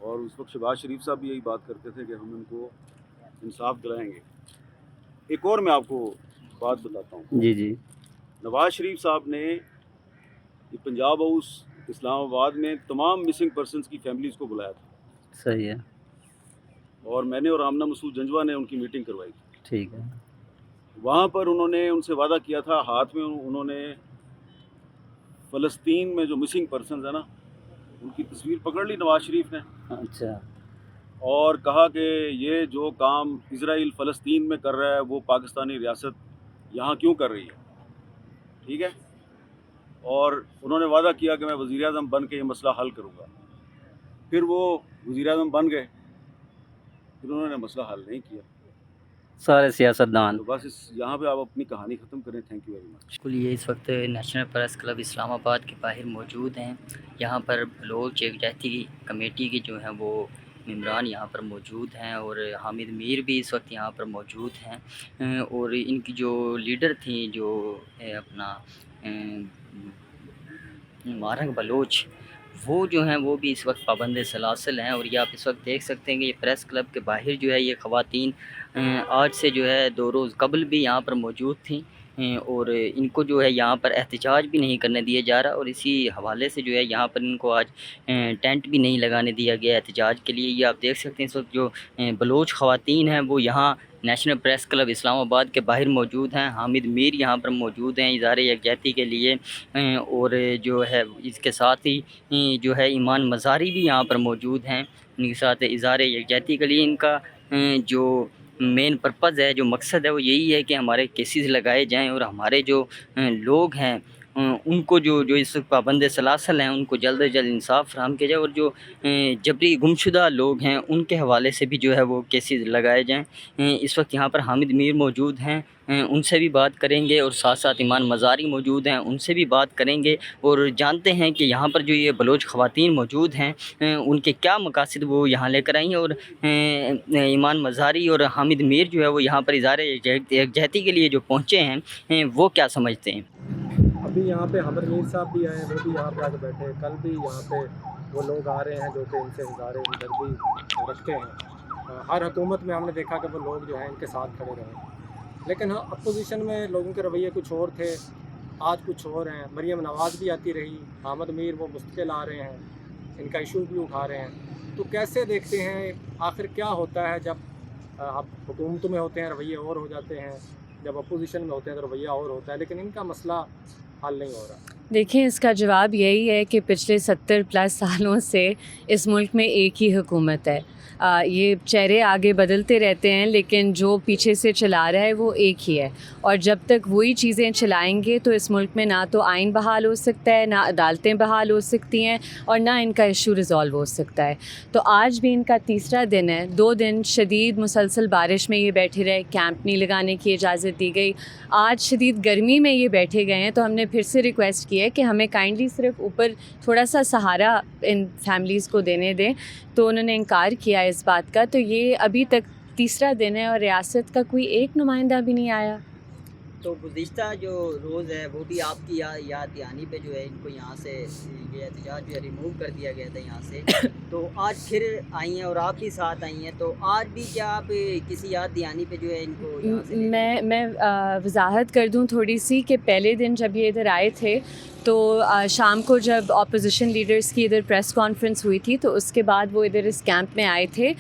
اور اس وقت شہباز شریف صاحب بھی یہی بات کرتے تھے کہ ہم ان کو انصاف دلائیں گے. ایک اور میں آپ کو بات بتاتا ہوں. جی جی نواز شریف صاحب نے یہ پنجاب ہاؤس اسلام آباد میں تمام مسنگ پرسنز کی فیملیز کو بلایا تھا, صحیح ہے. اور میں نے اور آمنہ مسعود جنجوہ نے ان کی میٹنگ کروائی تھی. ٹھیک ہے. وہاں پر انہوں نے ان سے وعدہ کیا تھا, ہاتھ میں انہوں نے فلسطین میں جو مسنگ پرسنز ہیں نا ان کی تصویر پکڑ لی نواز شریف نے, اچھا. اور کہا کہ یہ جو کام اسرائیل فلسطین میں کر رہا ہے وہ پاکستانی ریاست یہاں کیوں کر رہی ہے. ٹھیک ہے, اور انہوں نے وعدہ کیا کہ میں وزیر اعظم بن کے یہ مسئلہ حل کروں گا. پھر وہ وزیر اعظم بن گئے, پھر انہوں نے مسئلہ حل نہیں کیا. سارے سیاستدان. تو بس یہاں پہ آپ اپنی کہانی ختم کریں. Thank you very much. بالکل, یہ اس وقت نیشنل پریس کلب اسلام آباد کے باہر موجود ہیں. یہاں پر بلوچ یکجہتی کمیٹی کے جو ہیں وہ ممبران یہاں پر موجود ہیں, اور حامد میر بھی اس وقت یہاں پر موجود ہیں, اور ان کی جو لیڈر تھیں جو اپنا مارنگ بلوچ, وہ جو ہیں وہ بھی اس وقت پابند سلاسل ہیں. اور یہ آپ اس وقت دیکھ سکتے ہیں کہ یہ پریس کلب کے باہر جو ہے یہ خواتین آج سے جو ہے 2 روز قبل بھی یہاں پر موجود تھیں, اور ان کو جو ہے یہاں پر احتجاج بھی نہیں کرنے دیا جا رہا, اور اسی حوالے سے جو ہے یہاں پر ان کو آج ٹینٹ بھی نہیں لگانے دیا گیا احتجاج کے لیے. یہ آپ دیکھ سکتے ہیں اس وقت جو بلوچ خواتین ہیں وہ یہاں نیشنل پریس کلب اسلام آباد کے باہر موجود ہیں. حامد میر یہاں پر موجود ہیں اظہار یکجہتی کے لیے, اور جو ہے اس کے ساتھ ہی جو ہے ایمان مزاری بھی یہاں پر موجود ہیں ان کے ساتھ اظہار یکجہتی کے لیے. ان کا جو مین پرپز ہے, جو مقصد ہے, وہ یہی ہے کہ ہمارے کیسز لگائے جائیں اور ہمارے جو لوگ ہیں ان کو جو اس وقت پابند سلاسل ہیں ان کو جلد از جلد انصاف فراہم کیا جائے, اور جو جبری گمشدہ لوگ ہیں ان کے حوالے سے بھی جو ہے وہ کیسز لگائے جائیں. اس وقت یہاں پر حامد میر موجود ہیں, ان سے بھی بات کریں گے, اور ساتھ ساتھ ایمان مزاری موجود ہیں, ان سے بھی بات کریں گے, اور جانتے ہیں کہ یہاں پر جو یہ بلوچ خواتین موجود ہیں ان کے کیا مقاصد وہ یہاں لے کر آئی ہیں, اور ایمان مزاری اور حامد میر جو ہے وہ یہاں پر اظہار یکجہتی کے لیے جو پہنچے ہیں وہ کیا سمجھتے ہیں. ابھی یہاں پہ حامد میر صاحب بھی آئے ہیں, وہ بھی یہاں پہ آ کے بیٹھے. کل بھی یہاں پہ وہ لوگ آ رہے ہیں جو کہ ان سے اظہار ہمدردی رکھتے ہیں. ہر حکومت میں ہم نے دیکھا کہ وہ لوگ جو ہیں ان کے ساتھ کھڑے رہے, لیکن ہاں اپوزیشن میں لوگوں کے رویے کچھ اور تھے, آج کچھ اور ہیں. مریم نواز بھی آتی رہی, حامد میر وہ مستقل آ رہے ہیں, ان کا ایشو بھی اٹھا رہے ہیں. تو کیسے دیکھتے ہیں آخر کیا ہوتا ہے جب آپ حکومتوں میں ہوتے ہیں رویے اور ہو جاتے ہیں, جب اپوزیشن میں ہوتے ہیں تو رویہ اور ہوتا ہے, لیکن ان کا مسئلہ حل نہیں ہو رہا. دیکھیں, اس کا جواب یہی ہے کہ پچھلے 70+ سالوں سے اس ملک میں ایک ہی حکومت ہے. یہ چہرے آگے بدلتے رہتے ہیں لیکن جو پیچھے سے چلا رہا ہے وہ ایک ہی ہے, اور جب تک وہی چیزیں چلائیں گے تو اس ملک میں نہ تو آئین بحال ہو سکتا ہے, نہ عدالتیں بحال ہو سکتی ہیں, اور نہ ان کا ایشو ریزالو ہو سکتا ہے. تو آج بھی ان کا تیسرا دن ہے. 2 دن شدید مسلسل بارش میں یہ بیٹھے رہے, کیمپ نہیں لگانے کی اجازت دی گئی. آج شدید گرمی میں یہ بیٹھے گئے ہیں, تو ہم نے پھر سے ریکویسٹ کی ہے کہ ہمیں کائنڈلی صرف اوپر تھوڑا سا سہارا ان فیملیز کو دینے دیں, تو انہوں نے انکار کیا اس بات کا. تو یہ ابھی تک تیسرا دن ہے اور ریاست کا کوئی ایک نمائندہ بھی نہیں آیا. تو گزشتہ جو روز ہے وہ بھی آپ کی یاد دہانی پہ جو ہے ان کو یہاں سے یہ احتجاج جو ہے ریموو کر دیا گیا تھا یہاں سے, تو آج پھر آئی ہیں اور آپ بھی ساتھ آئی ہیں, تو آج بھی کیا آپ کسی یاد دہانی پہ جو ہے ان کو یہاں سے میں وضاحت کر دوں تھوڑی سی کہ پہلے دن جب یہ ادھر آئے تھے تو شام کو جب اپوزیشن لیڈرز کی ادھر پریس کانفرنس ہوئی تھی تو اس کے بعد وہ ادھر اس کیمپ میں آئے تھے,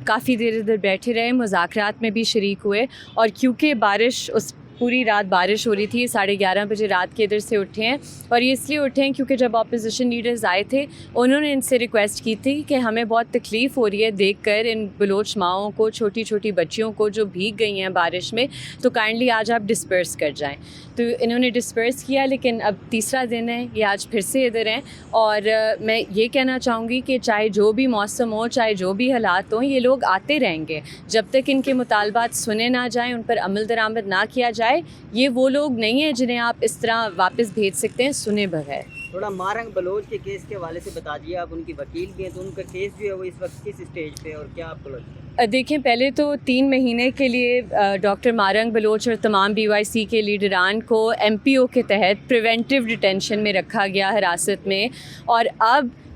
کافی دیر ادھر بیٹھے رہے, مذاکرات میں بھی شریک ہوئے. اور کیونکہ بارش اس پوری رات بارش ہو رہی تھی, 11:30 بجے رات کے ادھر سے اٹھے ہیں, اور یہ اس لیے اٹھے ہیں کیونکہ جب اپوزیشن لیڈرز آئے تھے انہوں نے ان سے ریکویسٹ کی تھی کہ ہمیں بہت تکلیف ہو رہی ہے دیکھ کر ان بلوچ ماؤں کو, چھوٹی چھوٹی بچیوں کو جو بھیگ گئی ہیں بارش میں, تو کائنڈلی آج آپ ڈسپرس کر جائیں. تو انہوں نے ڈسپرس کیا, لیکن اب تیسرا دن ہے, یہ آج پھر سے ادھر ہیں. اور میں یہ کہنا چاہوں گی کہ چاہے جو بھی موسم ہو, چاہے جو بھی حالات ہوں, یہ لوگ آتے رہیں گے جب تک ان کے مطالبات سنے نہ جائیں, ان پر عمل درآمد نہ کیا جائے. یہ وہ لوگ نہیں ہیں جنہیں آپ اس طرح واپس بھیج سکتے ہیں سنے بغیر. تھوڑا مارنگ بلوچ کے کیس کے حوالے سے بتا دیجیے, آپ ان کی وکیل بھی ہیں, تو ان کا کیس جو ہے وہ اس وقت کس اسٹیج پہ اور کیا آپ کو لگتا ہے؟ دیکھیں, پہلے تو 3 مہینے کے لیے ڈاکٹر مارنگ بلوچ اور تمام BYC کے لیڈران کو MPO کے تحت پریونٹیو ڈیٹینشن میں رکھا گیا حراست میں, اور اب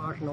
8-9